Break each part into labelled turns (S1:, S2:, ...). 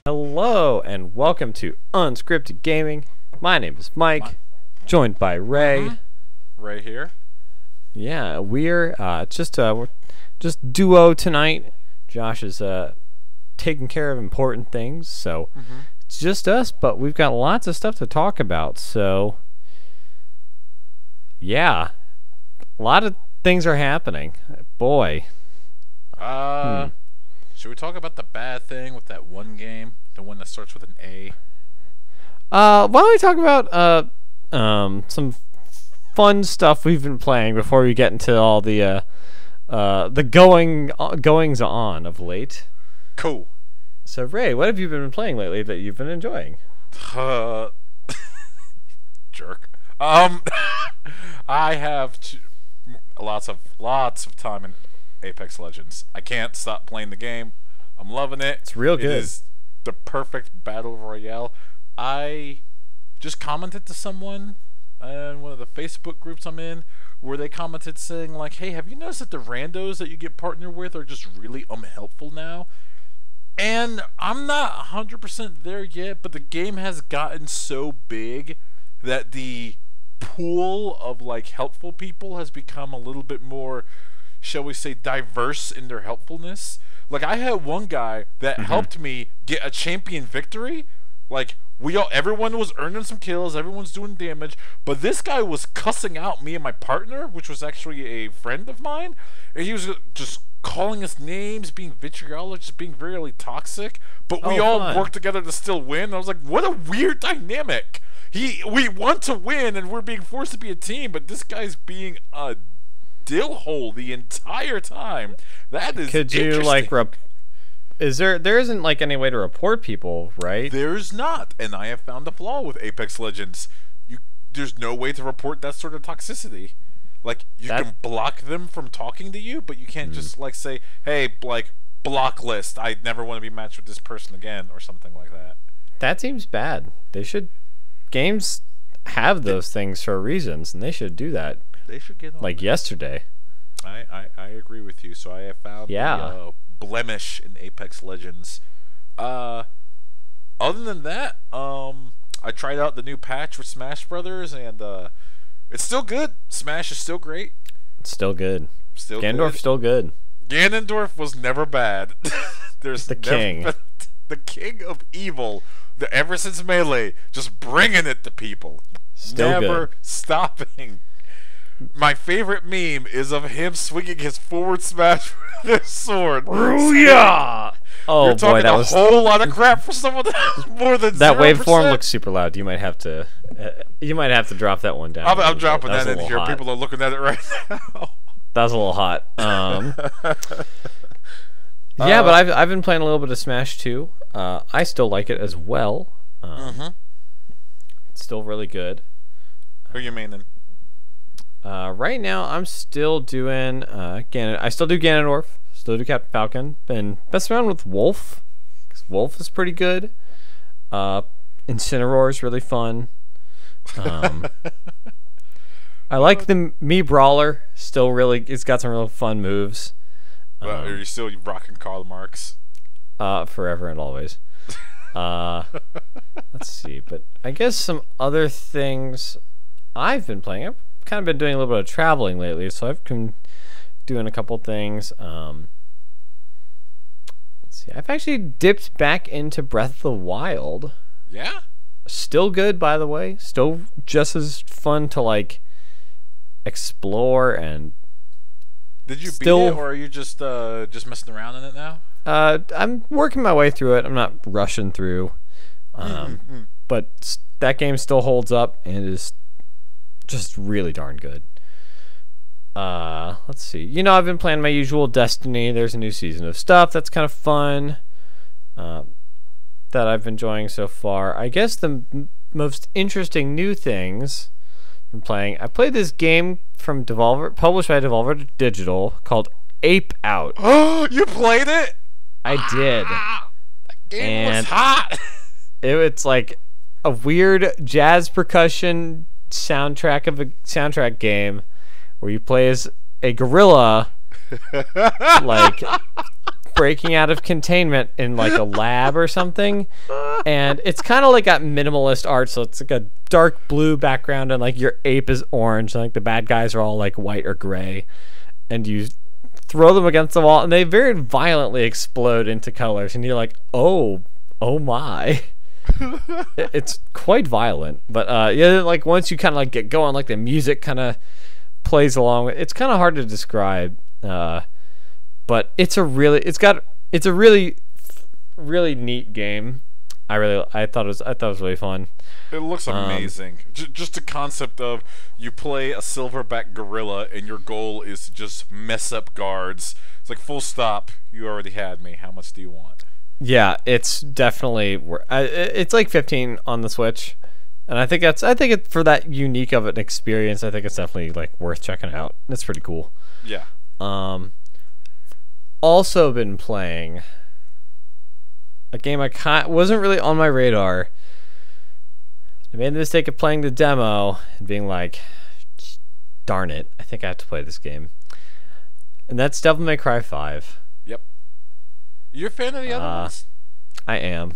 S1: Hello and welcome to Unscripted Gaming. My name is Mike, joined by Ray.
S2: Ray here.
S1: Yeah, we're just duo tonight. Josh is taking care of important things, so it's just us. But we've got lots of stuff to talk about. So yeah, a lot of things are happening. Boy.
S2: Should we talk about the bad thing with that one game? The one that starts with an A?
S1: Why don't we talk about some fun stuff we've been playing before we get into all the goings on of late.
S2: Cool.
S1: So Ray, what have you been playing lately that you've been enjoying?
S2: Jerk. I have lots of time in Apex Legends. I can't stop playing the game. I'm loving it.
S1: It's real good.
S2: It is the perfect battle royale. I just commented to someone in one of the Facebook groups I'm in where they commented saying like, hey, have you noticed that the randos that you get partnered with are just really unhelpful now? And I'm not 100% there yet, but the game has gotten so big that the pool of like helpful people has become a little bit more, shall we say, diverse in their helpfulness. Like I had one guy that helped me get a champion victory. Like everyone was earning some kills, everyone's doing damage, but this guy was cussing out me and my partner, which was actually a friend of mine, and he was just calling us names, being vitriolic, just being really toxic. But we all worked together to still win. I was like, what a weird dynamic. We want to win, and we're being forced to be a team, but this guy's being a dill hole the entire time. That is
S1: Could you like there isn't like any way to report people, right?
S2: There's not, and I have found a flaw with Apex Legends. There's no way to report that sort of toxicity. Like you can block them from talking to you, but you can't just like say, hey, like block list, I never want to be matched with this person again or something like that. That
S1: seems bad. Games have those things for reasons, and they should do that.
S2: They should get on
S1: like yesterday.
S2: I agree with you. So I have found the blemish in Apex Legends. Other than that, I tried out the new patch with Smash Brothers, and it's still good. Smash is still great.
S1: It's still good.
S2: Ganondorf's
S1: still good.
S2: Ganondorf was never bad. There's
S1: the king.
S2: The king of evil. Ever since Melee, just bringing it to people.
S1: Still
S2: never
S1: good.
S2: Stopping. My favorite meme is of him swinging his forward smash with his sword.
S1: Booyah! Oh
S2: You're talking
S1: boy, that was
S2: a whole lot of crap for someone that has more than
S1: that
S2: 0%.
S1: waveform looks super loud. You might have to drop that one down.
S2: I'm dropping that in here.
S1: Hot.
S2: People are looking at it right now.
S1: That was a little hot. Yeah, but I've been playing a little bit of Smash 2. I still like it as well. It's still really good.
S2: Who are you maining?
S1: Right now, I'm still doing I still do Ganondorf. Still do Captain Falcon. Been messing around with Wolf, because Wolf is pretty good. Incineroar is really fun. I like the Mii Brawler. Still really, it's got some real fun moves.
S2: Are you still rocking Karl Marx?
S1: Forever and always. Let's see, but I guess some other things I've been playing. I've kind of been doing a little bit of traveling lately, so I've been doing a couple things. Let's see, I've actually dipped back into Breath of the Wild.
S2: Yeah?
S1: Still good, by the way. Still just as fun to like explore and.
S2: Did you beat it, or are you just messing around in it now?
S1: I'm working my way through it. I'm not rushing through. But that game still holds up and is just really darn good. Let's see. I've been playing my usual Destiny. There's a new season of stuff that's kind of fun that I've been enjoying so far. I guess the most interesting new things I'm playing. I played this game from Devolver, published by Devolver Digital, called Ape Out.
S2: Oh, you played it?
S1: I did.
S2: That game was hot.
S1: It's like a weird jazz percussion soundtrack game where you play as a gorilla, like breaking out of containment in like a lab or something, and it's kind of like got minimalist art, so it's like a dark blue background and like your ape is orange and like the bad guys are all like white or gray, and you throw them against the wall and they very violently explode into colors, and you're like, oh my. It's quite violent, but yeah, like once you kind of like get going, like the music kind of plays along. It's kind of hard to describe, but it's a really really neat game. I thought it was really fun.
S2: It looks amazing. Just the concept of you play a silverback gorilla and your goal is to just mess up guards. It's like, full stop. You already had me. How much do you want?
S1: Yeah, it's definitely it's like 15 on the Switch, and I think it for that unique of an experience. I think it's definitely like worth checking out. It's pretty cool.
S2: Yeah.
S1: Also been playing a game wasn't really on my radar. I made the mistake of playing the demo and being like, darn it, I think I have to play this game. And that's Devil May Cry 5.
S2: Yep. You're a fan of the other ones?
S1: I am.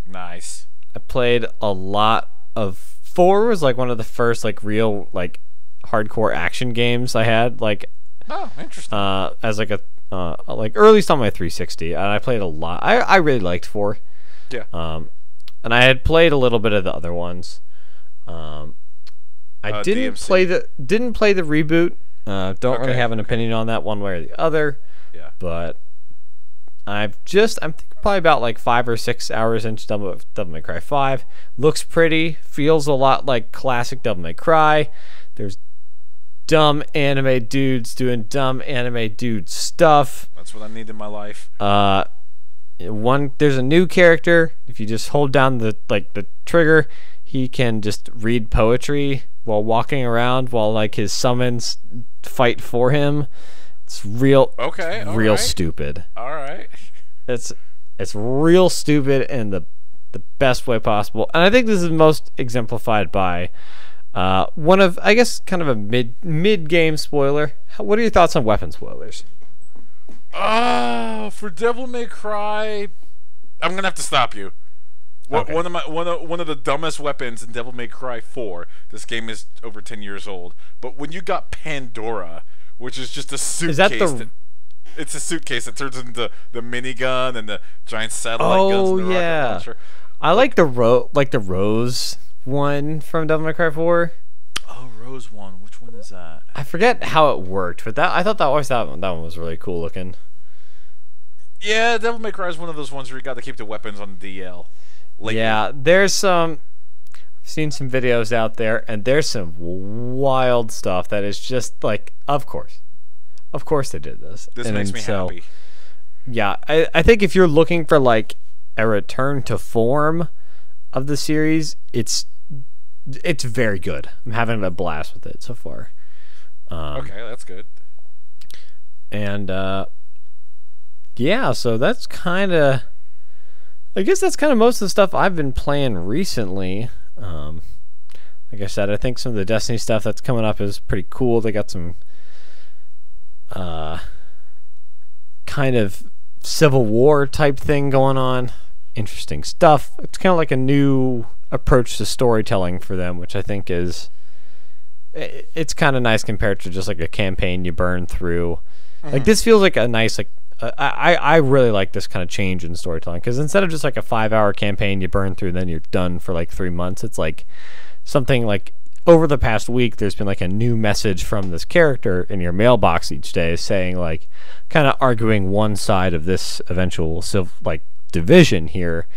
S2: Nice.
S1: I played a lot of 4 was like one of the first like real like hardcore action games I had, like
S2: interesting.
S1: As like a like early on my 360, and I played a lot. I really liked 4.
S2: Yeah.
S1: And I had played a little bit of the other ones. I didn't
S2: DMC.
S1: play the reboot. Don't really have an opinion on that one way or the other.
S2: Yeah.
S1: But I'm thinking probably about like 5 or 6 hours into Devil May Cry 5. Looks pretty, feels a lot like classic Devil May Cry. There's dumb anime dudes doing dumb anime dude stuff.
S2: That's what I need in my life.
S1: There's a new character. If you just hold down the trigger, he can just read poetry while walking around while like his summons fight for him. It's real stupid.
S2: All right.
S1: It's real stupid in the best way possible. And I think this is most exemplified by one of, I guess, kind of a mid game spoiler. What are your thoughts on weapon spoilers?
S2: For Devil May Cry, I'm gonna have to stop you.
S1: Okay.
S2: One of the dumbest weapons in Devil May Cry 4. This game is over 10 years old. But when you got Pandora, which is just a suitcase, it's a suitcase that turns into the minigun and the giant satellite guns and the rocket launcher.
S1: I like the Rose one from Devil May Cry 4.
S2: Oh, Rose one. Which one is that?
S1: I forget how it worked, but I thought that one was really cool looking.
S2: Yeah, Devil May Cry is one of those ones where you got to keep the weapons on the DL. Lately.
S1: Yeah, there's some. I've seen some videos out there, and there's some wild stuff that is just like, of course they did this.
S2: This makes me happy.
S1: Yeah, I think if you're looking for like a return to form of the series, it's very good. I'm having a blast with it so far.
S2: Okay, that's good.
S1: And yeah, so that's kind of, I guess that's kind of most of the stuff I've been playing recently. Like I said, I think some of the Destiny stuff that's coming up is pretty cool. They got some kind of Civil War type thing going on. Interesting stuff. It's kind of like a new approach to storytelling for them, which I think it's kind of nice compared to just like a campaign you burn through. Like this feels like a nice I really like this kind of change in storytelling, because instead of just like a 5-hour campaign you burn through and then you're done for like 3 months, it's like something like over the past week there's been like a new message from this character in your mailbox each day saying, like, kind of arguing one side of this eventual division here,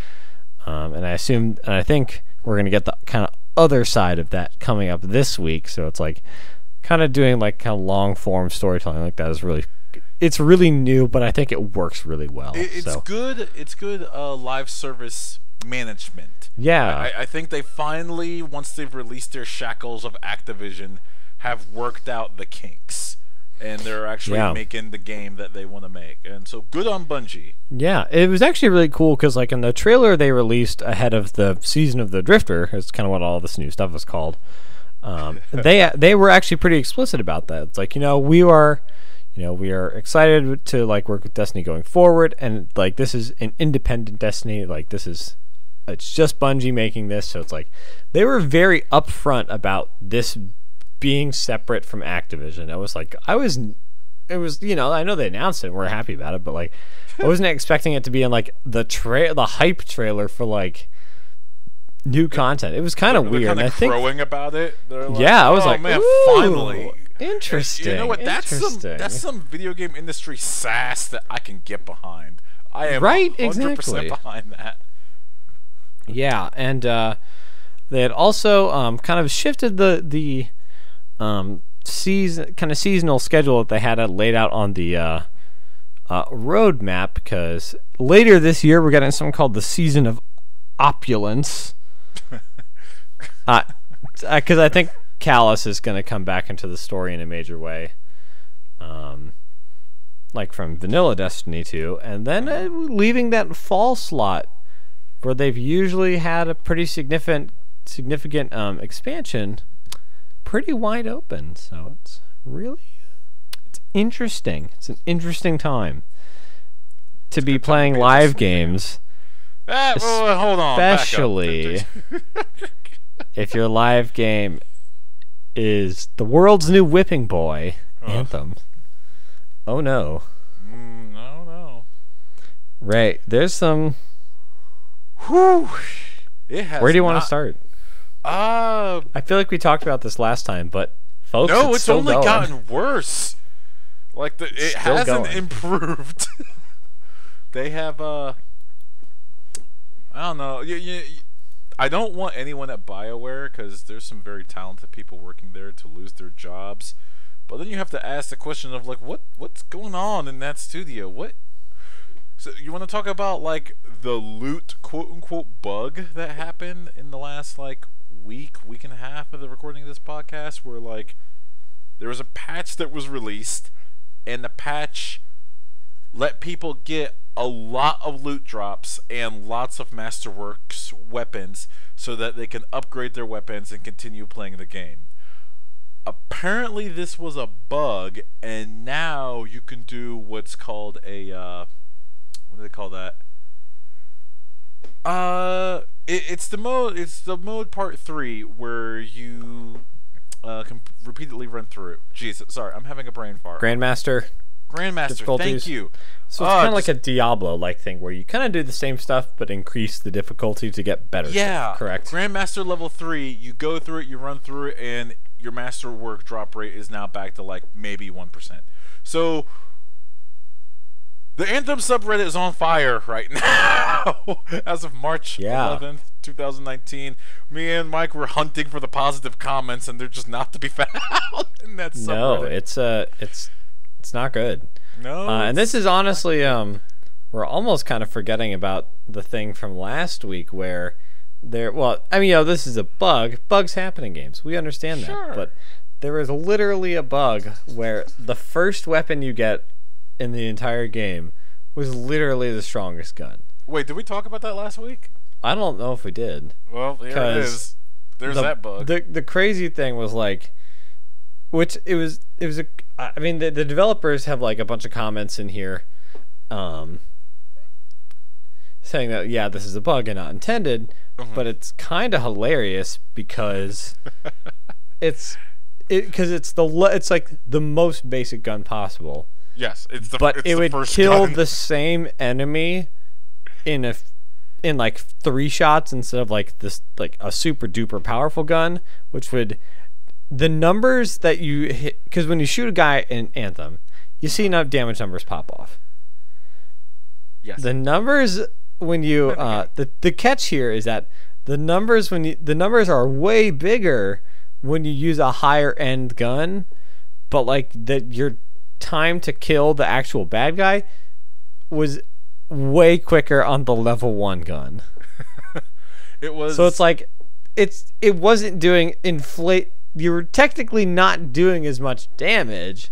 S1: and I think we're gonna get the kind of other side of that coming up this week. So it's like kind of doing like kind of long form storytelling like that is it's really new, but I think it works really well.
S2: It's good live service management.
S1: Yeah,
S2: I think they finally, once they've released their shackles of Activision, have worked out the kinks, and they're actually making the game that they want to make. And so good on Bungie. Yeah,
S1: it was actually really cool because like in the trailer they released ahead of the Season of the Drifter, is kind of what all this new stuff is called. They were actually pretty explicit about that. It's like, we are, we are excited to like work with Destiny going forward, and like this is an independent Destiny. Like it's just Bungie making this, so it's like they were very upfront about this being separate from Activision. It was I know they announced it and we're happy about it, but like I wasn't expecting it to be in like the hype trailer for like new content. It was kind of weird.
S2: Kind of crowing about it.
S1: Like, I was like, man,
S2: finally.
S1: Interesting.
S2: You know what? That's some video game industry sass that I can get behind. I am 100% behind that.
S1: Yeah, and they had also kind of shifted the seasonal schedule that they had laid out on the roadmap, because later this year we're getting something called the Season of Opulence. Because I think Callus is going to come back into the story in a major way, like from Vanilla Destiny 2, and then leaving that fall slot where they've usually had a pretty significant expansion pretty wide open. So it's interesting. It's an interesting time to be playing live games.
S2: Hold on.
S1: Especially if your live game is the world's new whipping boy, Anthem. Oh no.
S2: No.
S1: Right. There's some.
S2: Whew.
S1: Where do you want to start? I feel like we talked about this last time, but folks,
S2: it's only gotten worse. Like it hasn't improved. They have I don't know. I don't want anyone at BioWare, because there's some very talented people working there, to lose their jobs. But then you have to ask the question of like, what's going on in that studio? So you want to talk about like the loot quote unquote bug that happened in the last like week and a half of the recording of this podcast, where like there was a patch that was released, and the patch let people get a lot of loot drops and lots of Masterworks weapons so that they can upgrade their weapons and continue playing the game. Apparently this was a bug, and now you can do what's called a what do they call that? It's the mode part 3 where you can repeatedly run through. Jeez, sorry, I'm having a brain fart.
S1: Grandmaster,
S2: thank you.
S1: So it's kind of like a Diablo-like thing where you kind of do the same stuff but increase the difficulty to get better stuff, correct?
S2: Grandmaster level 3, you go through it, you run through it, and your masterwork drop rate is now back to like maybe 1%. So the Anthem subreddit is on fire right now. As of March 11th, 2019. Me and Mike were hunting for the positive comments, and they're just not to be found in that subreddit.
S1: No, it's not good.
S2: No.
S1: And this is honestly, we're almost kind of forgetting about the thing from last week where this is a bug. Bugs happen in games. We understand that. But there is literally a bug where the first weapon you get in the entire game was literally the strongest gun.
S2: Wait, did we talk about that last week?
S1: I don't know if we did.
S2: Well, here it is. There's that bug.
S1: The crazy thing was like, the developers have like a bunch of comments in here saying that this is a bug and not intended, but it's kind of hilarious because it's like the most basic gun possible.
S2: Yes,
S1: it would kill the same enemy in like 3 shots instead of like this like a super duper powerful gun, which would the numbers that you hit, because when you shoot a guy in Anthem, you see enough damage numbers pop off.
S2: Yes.
S1: The numbers when you the catch here is that the numbers are way bigger when you use a higher end gun, but like that your time to kill the actual bad guy was way quicker on the level 1 gun. So it's like it wasn't doing you were technically not doing as much damage,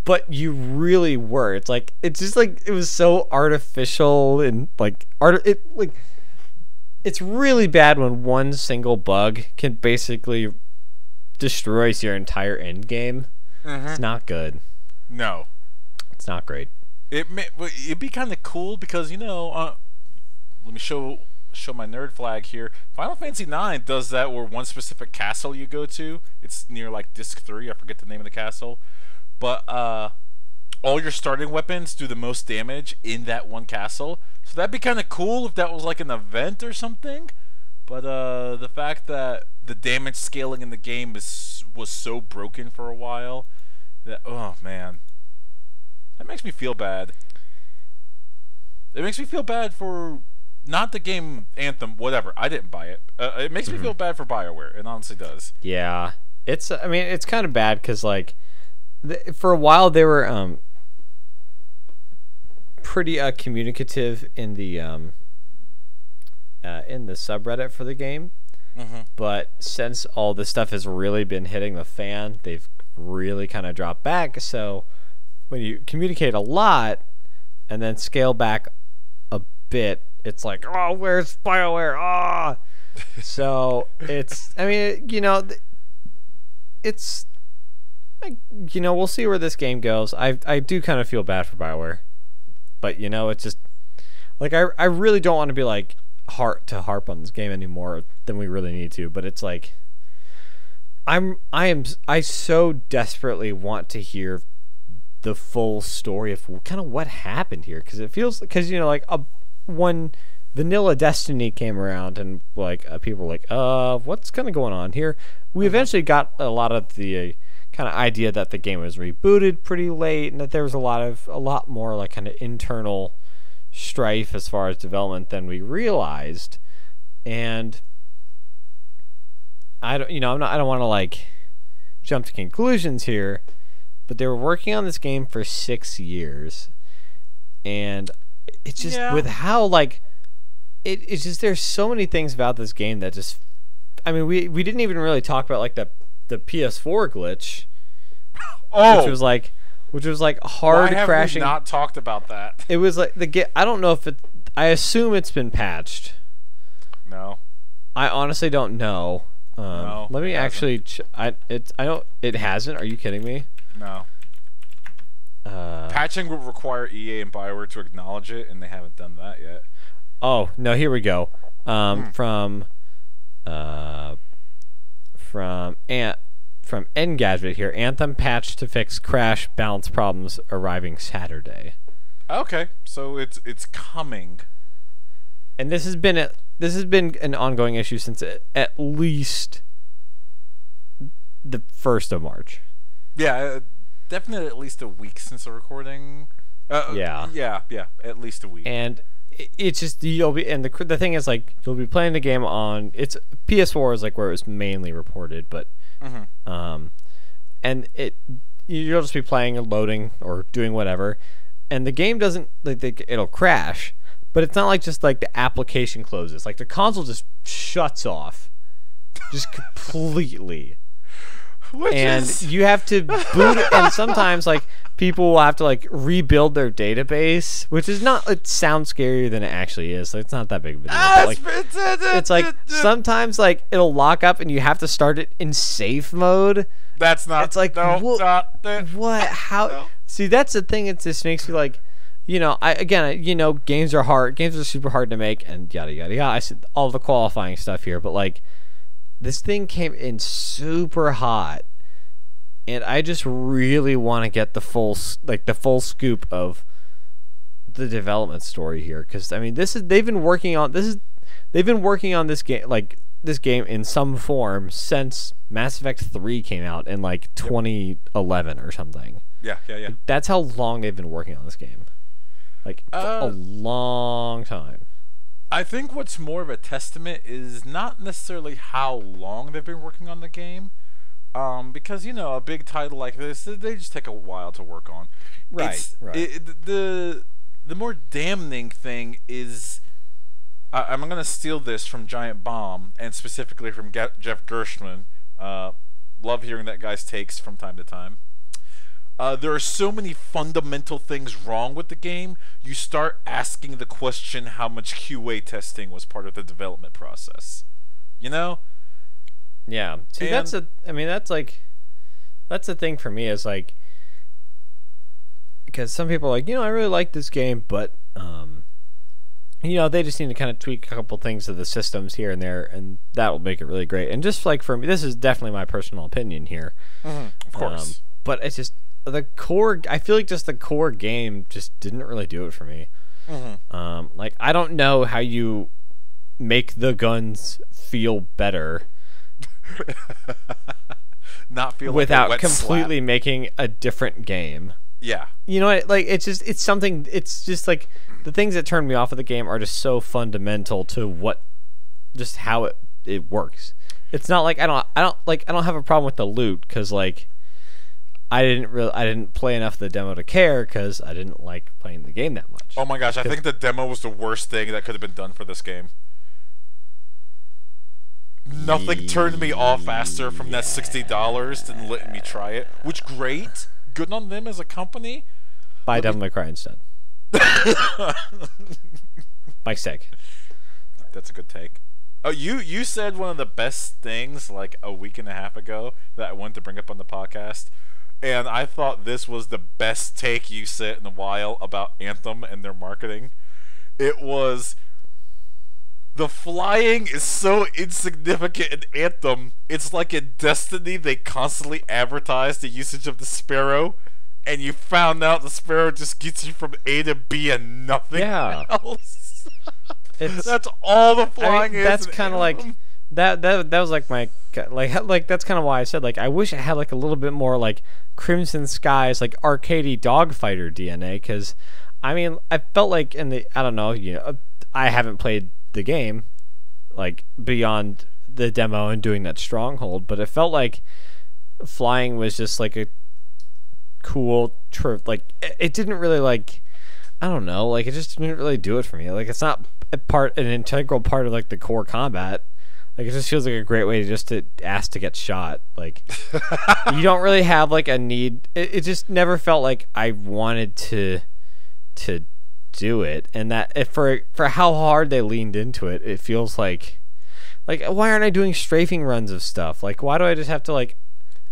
S1: but you really were. It's just like it was so artificial and it's really bad when one single bug can basically destroys your entire end game. It's not good.
S2: No.
S1: It's not great.
S2: It'd be kind of cool because let me show my nerd flag here. Final Fantasy IX does that where one specific castle you go to, it's near like Disc 3, I forget the name of the castle, but all your starting weapons do the most damage in that one castle. So that'd be kind of cool if that was like an event or something. But the fact that the damage scaling in the game was so broken for a while, that oh man, that makes me feel bad. It makes me feel bad for not the game Anthem, whatever. I didn't buy it. It makes me feel bad for BioWare. It honestly does.
S1: Yeah, it's kind of bad because like for a while they were pretty communicative in the subreddit for the game. But since all this stuff has really been hitting the fan, they've really kind of dropped back. So when you communicate a lot and then scale back a bit, it's like, oh, where's BioWare? Ah, so it's, it's like, we'll see where this game goes. I do kind of feel bad for BioWare, but it's just like I really don't want to be like harp on this game anymore than we really need to. But it's like I so desperately want to hear the full story of kind of what happened here, because it feels when vanilla Destiny came around and like people were like, what's kind of going on here, we eventually got a lot of the kind of idea that the game was rebooted pretty late and that there was a lot more like kind of internal strife as far as development than we realized. And I don't want to like jump to conclusions here, but they were working on this game for 6 years, and it's just with how like it's just, there's so many things about this game that just, we didn't even really talk about like the PS4 glitch, which was like hard crashing. Why have we
S2: not talked about that?
S1: It was like I don't know if it. I assume it's been patched.
S2: No.
S1: I honestly don't know.
S2: No.
S1: Let me actually. I don't. It hasn't. Are you kidding me?
S2: No. Patching would require EA and BioWare to acknowledge it, and they haven't done that yet.
S1: Oh no! Here we go. From Engadget here. Anthem patch to fix crash balance problems arriving Saturday.
S2: Okay, so it's coming.
S1: And this has been an ongoing issue since at least the 1st of March.
S2: Yeah, definitely at least a week since the recording. Yeah, at least a week. And it's just you'll be, and the thing is like you'll be playing the game on PS4 is like where it was mainly reported, but and you'll just be playing and loading or doing whatever, and the game doesn't it'll crash, but it's not like just like the application closes, like the console just shuts off, just completely. You have to boot it, and sometimes like people will have to like rebuild their database, which is not. It sounds scarier than it actually is. So it's not that big of a deal. It's like sometimes like it'll lock up, and you have to start it in safe mode. That's not.
S1: It's like what? How? No. See, that's the thing. It just makes me like, games are hard. Games are super hard to make, and yada yada yada. I said all the qualifying stuff here, but like. This thing came in super hot, and I just really want to get the full scoop of the development story here, because they've been working on this game in some form since Mass Effect 3 came out in like 2011 or something.
S2: Yeah.
S1: Like, that's how long they've been working on this game, like a long time.
S2: I think what's more of a testament is not necessarily how long they've been working on the game, because a big title like this, they just take a while to work on.
S1: Right.
S2: The more damning thing is, I'm gonna steal this from Giant Bomb, and specifically from Jeff Gershman. Love hearing that guy's takes from time to time. There are so many fundamental things wrong with the game, you start asking the question how much QA testing was part of the development process. Yeah. See, that's the thing for me is like,
S1: because some people are like, I really like this game, but they just need to kind of tweak a couple things of the systems here and there, and that will make it really great. And just like for me, this is definitely my personal opinion here.
S2: Of course.
S1: But it's just the core. I feel like just the core game just didn't really do it for me. Like, I don't know how you make the guns feel better
S2: not feel
S1: without
S2: like
S1: completely making a different game.
S2: Yeah.
S1: Like, it's just like the things that turn me off of the game are just so fundamental to just how it works. It's not like I don't have a problem with the loot, because like I didn't play enough of the demo to care, because I didn't like playing the game that much.
S2: Oh my gosh, I think the demo was the worst thing that could have been done for this game. Nothing turned me off faster from that $60 than letting me try it. Which, great. Good on them as a company.
S1: Buy Devil May Cry instead. Mike's take.
S2: That's a good take. Oh, you said one of the best things like a week and a half ago that I wanted to bring up on the podcast, and I thought this was the best take you said in a while about Anthem and their marketing. It was, the flying is so insignificant in Anthem. It's like in Destiny, they constantly advertise the usage of the Sparrow, and you found out the Sparrow just gets you from A to B and nothing else. That's all the flying is.
S1: That's kind of like that was like my like that's kind of why I said, like, I wish I had like a little bit more like Crimson Skies, like arcadey dogfighter DNA, because I mean, I felt like I don't know, I haven't played the game like beyond the demo and doing that stronghold, but it felt like flying was just like a cool trip. Like, it didn't really, like, I don't know, like, it just didn't really do it for me. Like, it's not an integral part of like the core combat. Like, it just feels like a great way to ask to get shot. Like, you don't really have like a need. It just never felt like I wanted to do it, and that for how hard they leaned into it, it feels like why aren't I doing strafing runs of stuff? Like, why do I just have to like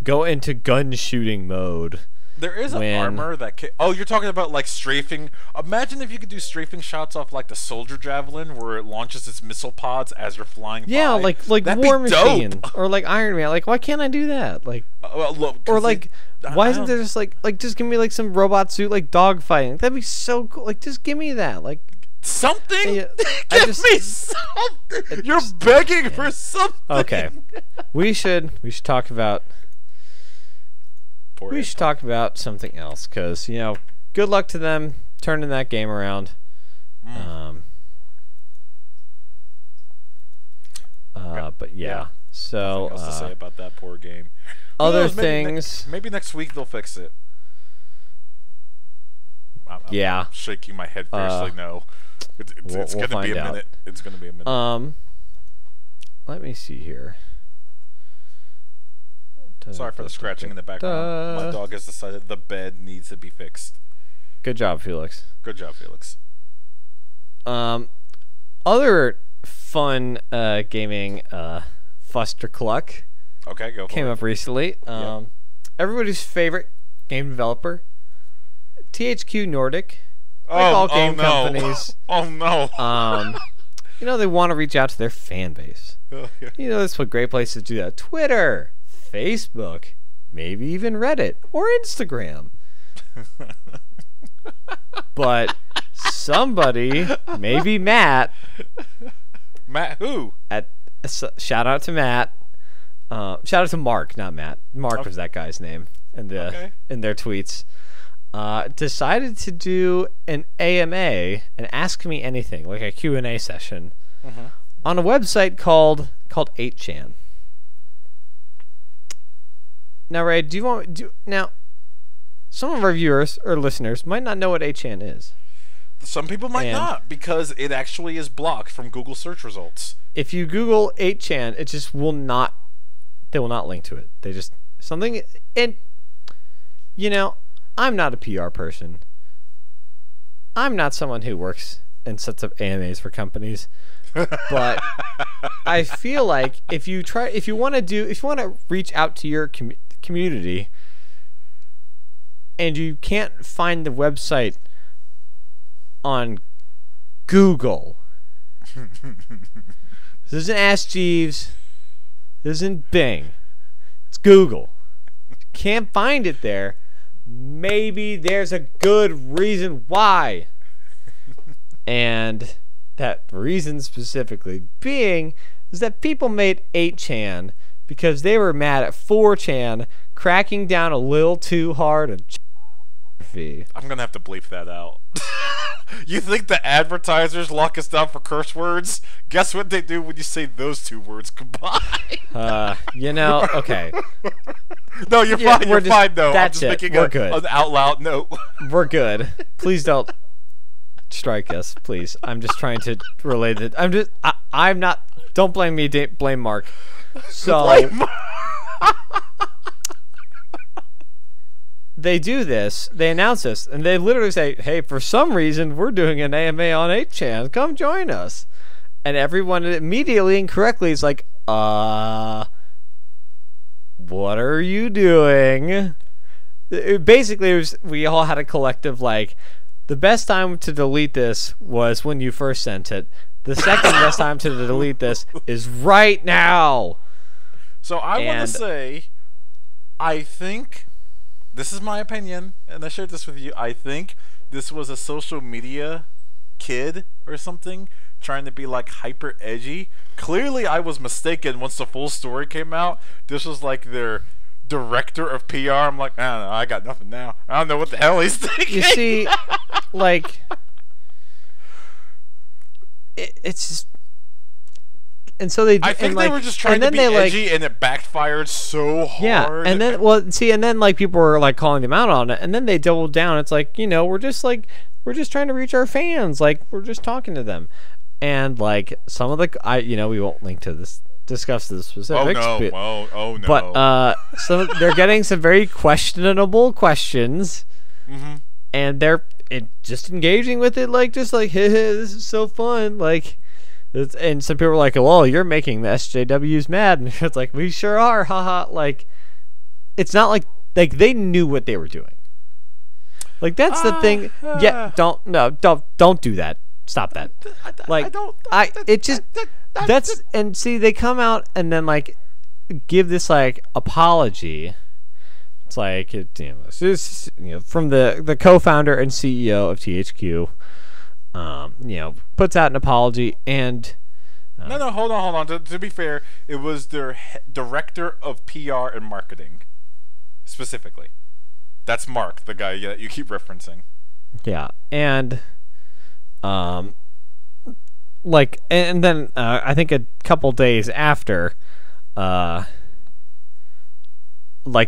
S1: go into gun shooting mode?
S2: There is an armor that oh, you're talking about like strafing. Imagine if you could do strafing shots off like the soldier javelin, where it launches its missile pods as you're flying by.
S1: like War Machine or like Iron Man. Like, why can't I do that? Like,
S2: well, look,
S1: or like, why isn't there just like just give me like some robot suit, like dogfighting? That'd be so cool. Like, just give me that. Like,
S2: something. Give me something. You're begging for something.
S1: Okay, we should talk about. We should talk about something else, because good luck to them turning that game around. But yeah, so
S2: nothing else to say about that poor game.
S1: Other things,
S2: maybe next week they'll fix it. I'm shaking my head fiercely. No, it's gonna be a minute. It's gonna be a minute.
S1: Let me see here.
S2: Sorry for the scratching in the background. My dog has decided the bed needs to be fixed.
S1: Good job, Felix.
S2: Good job, Felix.
S1: Other fun gaming fustercluck.
S2: Okay, go for it.
S1: Came up recently. Everybody's favorite game developer, THQ Nordic. Like all game companies.
S2: Oh no.
S1: They want to reach out to their fan base. That's what great places do that. Twitter, Facebook, maybe even Reddit or Instagram. But somebody, maybe Matt.
S2: Matt who?
S1: Shout out to Matt. Shout out to Mark, not Matt. Mark was that guy's name in their tweets. Decided to do an AMA, an Ask Me Anything, like a Q&A session, on a website called 8chan. Now, Ray, now, some of our viewers or listeners might not know what 8chan is.
S2: Some people might not, because it actually is blocked from Google search results.
S1: If you Google 8chan, it just will not, they will not link to it. They just, something, and, I'm not a PR person. I'm not someone who works and sets up AMAs for companies. But I feel like if you want to reach out to your community, and you can't find the website on Google. This isn't Ask Jeeves. This isn't Bing. It's Google. You can't find it there. Maybe there's a good reason why. And that reason specifically being is that people made 8chan because they were mad at 4chan cracking down a little too hard on pornography.
S2: I'm going to have to bleep that out. You think the advertisers lock us down for curse words? Guess what they do when you say those two words combined?
S1: Okay.
S2: No, you're fine. You're fine, though.
S1: That's
S2: I'm just
S1: it.
S2: making
S1: We're
S2: an out loud note.
S1: We're good. Please don't strike us, please. I'm just trying to relate it. I'm not. Don't blame me. Blame Mark. So they do this. They announce this, and they literally say, "Hey, for some reason, we're doing an AMA on 8chan. Come join us." And everyone immediately and correctly is like, what are you doing?" Basically, we all had a collective like, the best time to delete this was when you first sent it. The second best time to delete this is right now.
S2: So I want to say, I think, this is my opinion, and I shared this with you, I think this was a social media kid or something trying to be like hyper edgy. Clearly I was mistaken once the full story came out. This was like their director of PR. I'm like, I don't know, I got nothing now. I don't know what the hell he's thinking.
S1: You see, like, it's just, and so they.
S2: I think they were just trying to be edgy, and it backfired so hard.
S1: Yeah, and then and then like people were like calling them out on it, and then they doubled down. It's like, we're just trying to reach our fans. Like, we're just talking to them, and like some of the we won't link to this. Discuss the specifics.
S2: Oh no!
S1: But so they're getting some very questionable questions, and they're just engaging with it, like just like, hey, this is so fun, like. And some people are like, "Well, you're making the SJWs mad," and it's like, "We sure are, haha." Like, it's not like they knew what they were doing. Like, that's the thing. Yeah, don't do that. Stop that. And see, they come out and then like give this like apology. It's like from the co-founder and CEO of THQ. Puts out an apology and
S2: no, hold on. To be fair, it was their director of PR and marketing, specifically. That's Mark, the guy that you keep referencing.
S1: Yeah, and and then I think a couple days after, like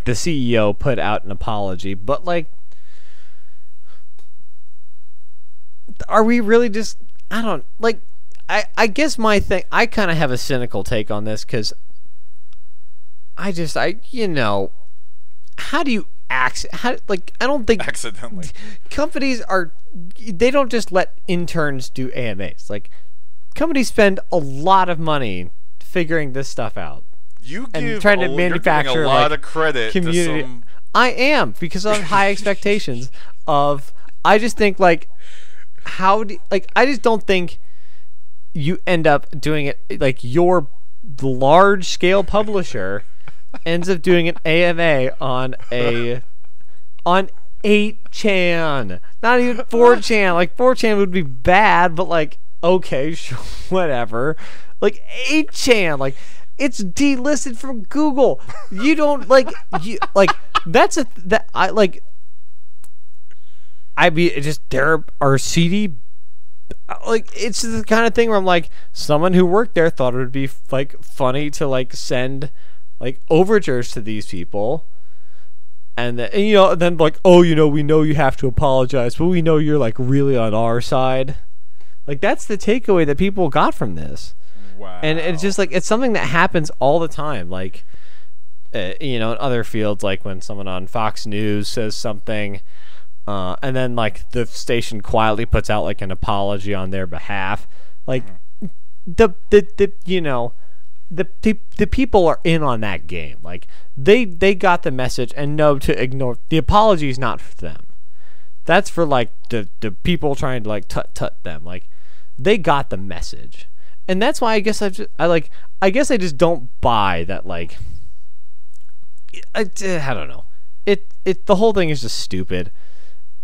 S1: the CEO put out an apology, but like. Are we really just... I don't... Like, I guess my thing... I kind of have a cynical take on this, because... How do you... I don't think...
S2: Accidentally.
S1: Companies are... They don't just let interns do AMAs. Like, companies spend a lot of money figuring this stuff out.
S2: You're
S1: trying to manufacture
S2: a lot of credit
S1: community...
S2: to some...
S1: I am, because I have high expectations of... I just think, like... I just don't think you end up doing it like your large scale publisher ends up doing an AMA on 8chan, not even 4chan. Like 4chan would be bad, but like okay, sure, whatever. Like 8chan, like it's delisted from Google. You don't there are CD, like it's the kind of thing where I'm like, someone who worked there thought it would be like funny to like send like overtures to these people, and then like, oh, we know you have to apologize, but we know you're like really on our side. Like that's the takeaway that people got from this.
S2: Wow.
S1: And it's just like, it's something that happens all the time, like in other fields, like when someone on Fox News says something. And then like the station quietly puts out like an apology on their behalf. Like the the people are in on that game. Like they got the message and know to ignore the apology is not for them. That's for like the people trying to like tut them. Like they got the message, and that's why I guess I guess I just don't buy that. Like I don't know. The whole thing is just stupid,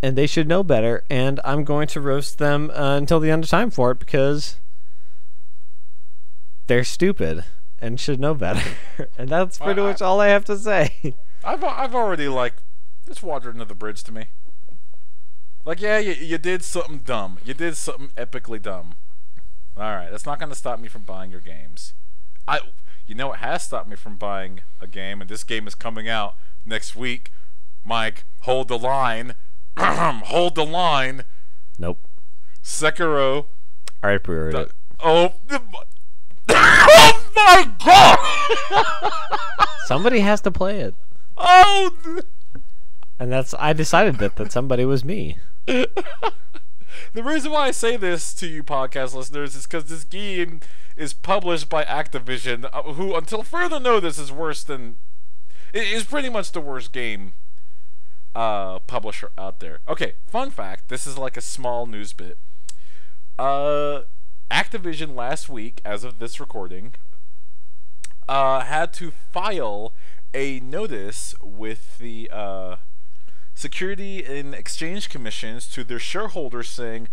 S1: and they should know better. And I'm going to roast them until the end of time for it because they're stupid and should know better. And that's pretty much all I have to say.
S2: I've already like it's water under the bridge to me. Like, yeah, you did something dumb. You did something epically dumb. All right, that's not going to stop me from buying your games. You know what has stopped me from buying a game, and this game is coming out next week. Mike, hold the line. Hold the line.
S1: Nope.
S2: Sekiro.
S1: I already pre-ordered it.
S2: Oh my god!
S1: Somebody has to play it.
S2: Oh!
S1: And I decided that somebody was me.
S2: The reason why I say this to you podcast listeners is because this game is published by Activision, who until further notice is worse than... It is pretty much the worst game publisher out there. Okay, fun fact. This is like a small news bit. Activision last week, as of this recording, had to file a notice with the Security and Exchange Commissions to their shareholders saying,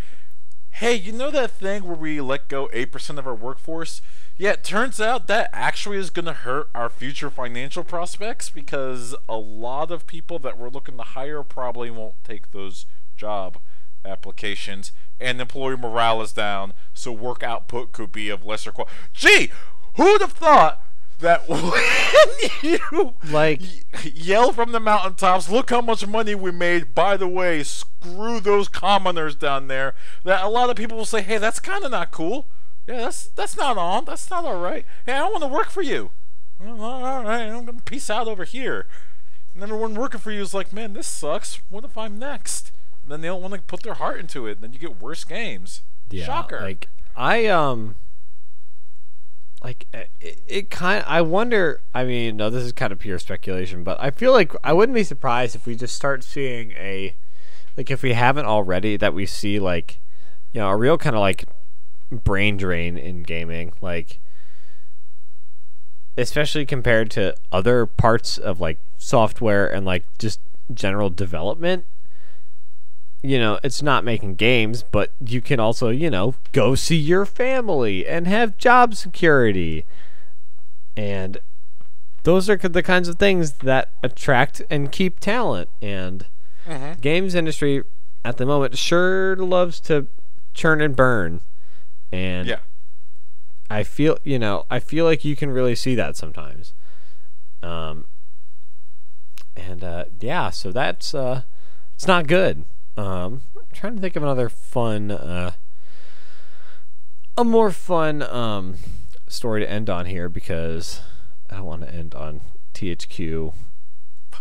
S2: hey, you know that thing where we let go 8% of our workforce? Yeah, it turns out that actually is going to hurt our future financial prospects because a lot of people that we're looking to hire probably won't take those job applications, and employee morale is down, so work output could be of lesser quality. Gee, who'd have thought that when you
S1: like
S2: yell from the mountaintops, look how much money we made, by the way, screw those commoners down there, that a lot of people will say, hey, that's kind of not cool. Yeah, that's not on. That's not all right. Hey, I don't want to work for you. Well, all right, I'm going to peace out over here. And everyone working for you is like, man, this sucks. What if I'm next? And then they don't want to put their heart into it. And then you get worse games.
S1: Yeah,
S2: Shocker.
S1: Like it kind of, I wonder, I mean, no, this is kind of pure speculation, but I feel like I wouldn't be surprised if we just start seeing if we haven't already, that we see like, you know, a real kind of like brain drain in gaming, like especially compared to other parts of like software and like just general development. You know, it's not making games, but you can also, you know, go see your family and have job security. And those are the kinds of things that attract and keep talent. And games industry at the moment sure loves to churn and burn. And
S2: yeah,
S1: I feel like you can really see that sometimes. Yeah, so that's it's not good. I'm trying to think of another fun, a more fun story to end on here, because I don't want to end on THQ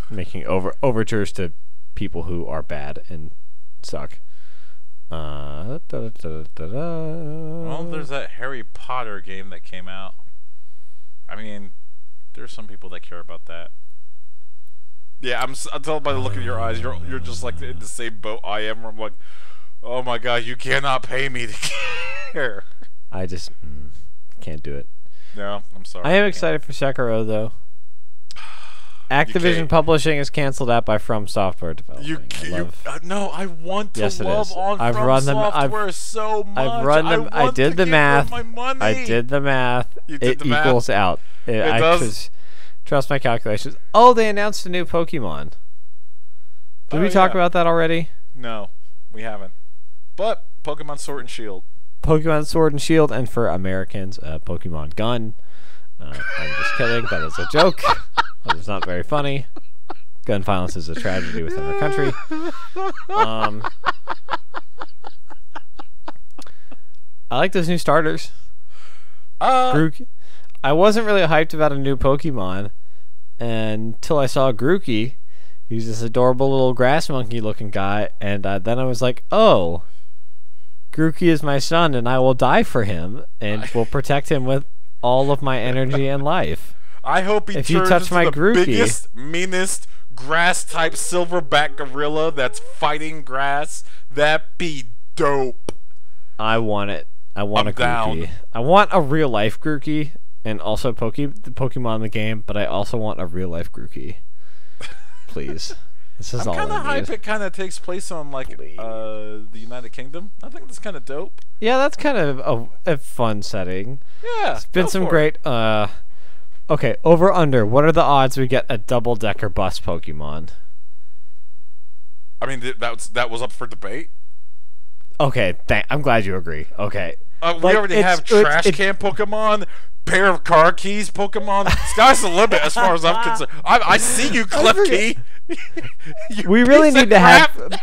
S1: making overtures to people who are bad and suck. Well,
S2: there's that Harry Potter game that came out. I mean, there's some people that care about that. Yeah, I'm told by the look of your eyes, you're just like in the same boat I am. Where I'm like, oh my god, you cannot pay me to care.
S1: I just can't do it.
S2: No, I'm sorry.
S1: I am excited for Sekiro though. Activision Publishing is canceled out by From Software Developing.
S2: No, I want to love on
S1: I've
S2: From
S1: run them,
S2: Software so much.
S1: I've run them. I did the math. I did the math. It equals out.
S2: It does.
S1: Trust my calculations. Oh, they announced a new Pokemon. Did we talk about that already?
S2: No, we haven't. But Pokemon Sword and Shield.
S1: Pokemon Sword and Shield, and for Americans, Pokemon Gun. I'm just kidding. That is a joke. That is not very funny. Gun violence is a tragedy within our country. I like those new starters. Grookey. I wasn't really hyped about a new Pokemon until I saw Grookey. He's this adorable little grass monkey looking guy, and then I was like, oh, Grookey is my son, and I will die for him, and will protect him with all of my energy in life.
S2: I hope he
S1: If you
S2: turns
S1: touch
S2: into
S1: my
S2: the
S1: Grookey.
S2: biggest, meanest grass-type silverback gorilla that's fighting grass. That'd be dope.
S1: I want it. I want
S2: I'm
S1: a
S2: down.
S1: Grookey. I want a real life Grookey and also the Pokemon in the game, but I also want a real life Grookey. Please. This is
S2: I'm
S1: all
S2: kind of
S1: I
S2: hype
S1: need.
S2: it kind of takes place on like the United Kingdom. I think that's kind of dope.
S1: Yeah, that's kind of a fun setting.
S2: Yeah,
S1: It's been
S2: go
S1: some
S2: for
S1: great
S2: it.
S1: okay, over under. What are the odds we get a double-decker bus Pokemon?
S2: I mean, that was up for debate.
S1: Okay, I'm glad you agree. Okay.
S2: We
S1: Like,
S2: already
S1: it's-
S2: have trash
S1: it's-
S2: can Pokemon, pair of car keys Pokemon. Sky's the limit as far as I'm concerned. I see you, Klefki.
S1: We really need to have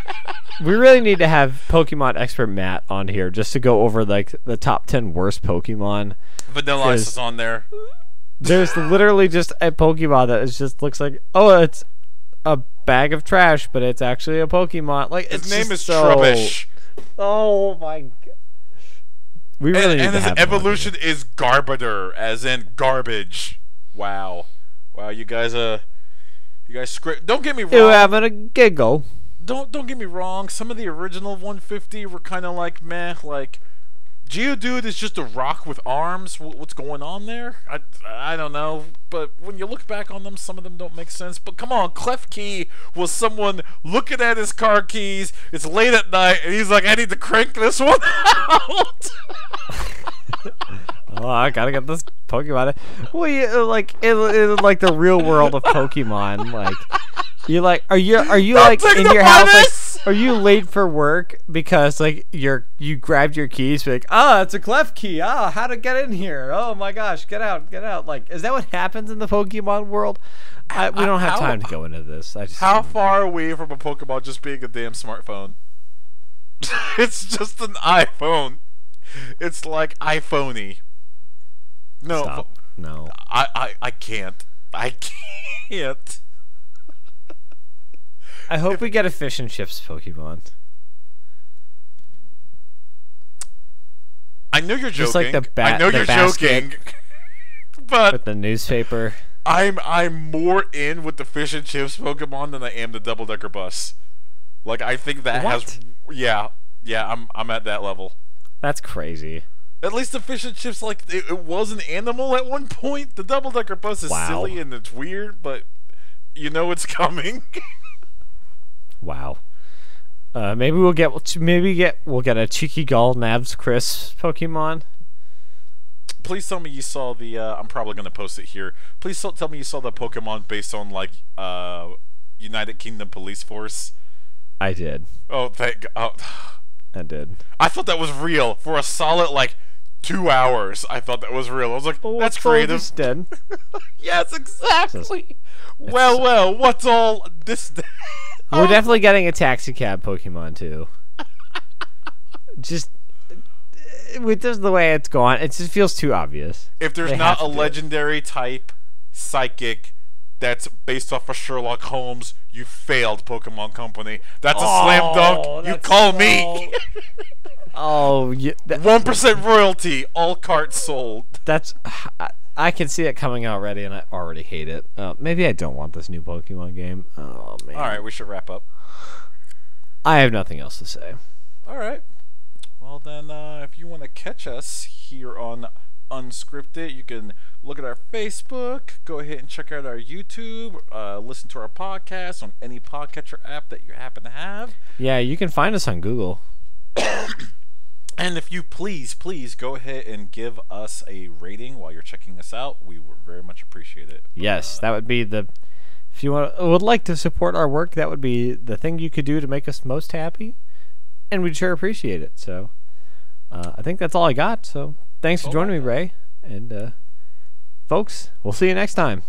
S1: we really need to have Pokemon expert Matt on here just to go over like the top 10 worst Pokemon.
S2: Vanilla Ice is on there.
S1: There's literally just a Pokemon that is just looks like, oh, it's a bag of trash, but it's actually a Pokemon. Like
S2: His
S1: it's
S2: name
S1: just
S2: is
S1: so...
S2: Trubbish.
S1: Oh my god. We really need
S2: And
S1: to
S2: his
S1: have him on
S2: evolution is Garbiter, as in garbage. Wow, you guys script. Don't get me
S1: here. You
S2: wrong.
S1: having a giggle?
S2: Don't get me wrong. Some of the original 150 were kind of like meh. Like Geodude is just a rock with arms. What's going on there? I don't know. But when you look back on them, some of them don't make sense. But come on, Klefki was someone looking at his car keys. It's late at night, and he's like, I need to crank this one out.
S1: Oh, I gotta get this Pokemon. Well, you, like in like the real world of Pokemon, like you like are you like
S2: take
S1: in
S2: the
S1: your house?
S2: bonus!
S1: Like, are you late for work because like you grabbed your keys? Like, it's a cleft key. How to get in here? Oh my gosh, get out! Like, is that what happens in the Pokemon world? We don't have time to go into this.
S2: How far are we from a Pokemon just being a damn smartphone? It's just an iPhone. It's like iPhone-y. No,
S1: Stop. No.
S2: I can't. I can't.
S1: I hope we get a fish and chips Pokemon.
S2: I know you're joking.
S1: Just like the
S2: I know you're
S1: basket
S2: joking. But
S1: with the newspaper.
S2: I'm more in with the fish and chips Pokemon than I am the double decker bus. Like I think that has yeah, I'm at that level.
S1: That's crazy.
S2: At least the fish and chips, like it was an animal at one point. The double decker bus is silly and it's weird, but you know it's coming.
S1: Wow. Maybe we'll get a Cheeky Gull Nabs Chris Pokemon.
S2: Please tell me you saw the. I'm probably gonna post it here. Please tell me you saw the Pokemon based on like United Kingdom Police Force.
S1: I did.
S2: Oh, thank God.
S1: I did.
S2: I thought that was real for a solid like 2 hours. I thought that was real. I was like, that's creative.
S1: Dead.
S2: Yes, exactly. Well, what's all this?
S1: We're definitely getting a taxi cab Pokemon too. Just with just the way it's gone, it just feels too obvious.
S2: If there's not a legendary type psychic that's based off of Sherlock Holmes, you failed, Pokemon Company. That's a slam dunk. You call me.
S1: Oh, yeah,
S2: 1% royalty, all carts sold.
S1: That's. I can see it coming out already, and I already hate it. Maybe I don't want this new Pokemon game. Oh man.
S2: All right, we should wrap up.
S1: I have nothing else to say.
S2: All right. Well then, if you want to catch us here on Unscripted, you can look at our Facebook, go ahead and check out our YouTube, listen to our podcast on any podcatcher app that you happen to have.
S1: Yeah, you can find us on Google.
S2: And if you please go ahead and give us a rating while you're checking us out, we would very much appreciate it.
S1: Yes, that would be the. If you would like to support our work, that would be the thing you could do to make us most happy, and we'd sure appreciate it. So, I think that's all I got. So, thanks for joining me, Ray, and folks, we'll see you next time.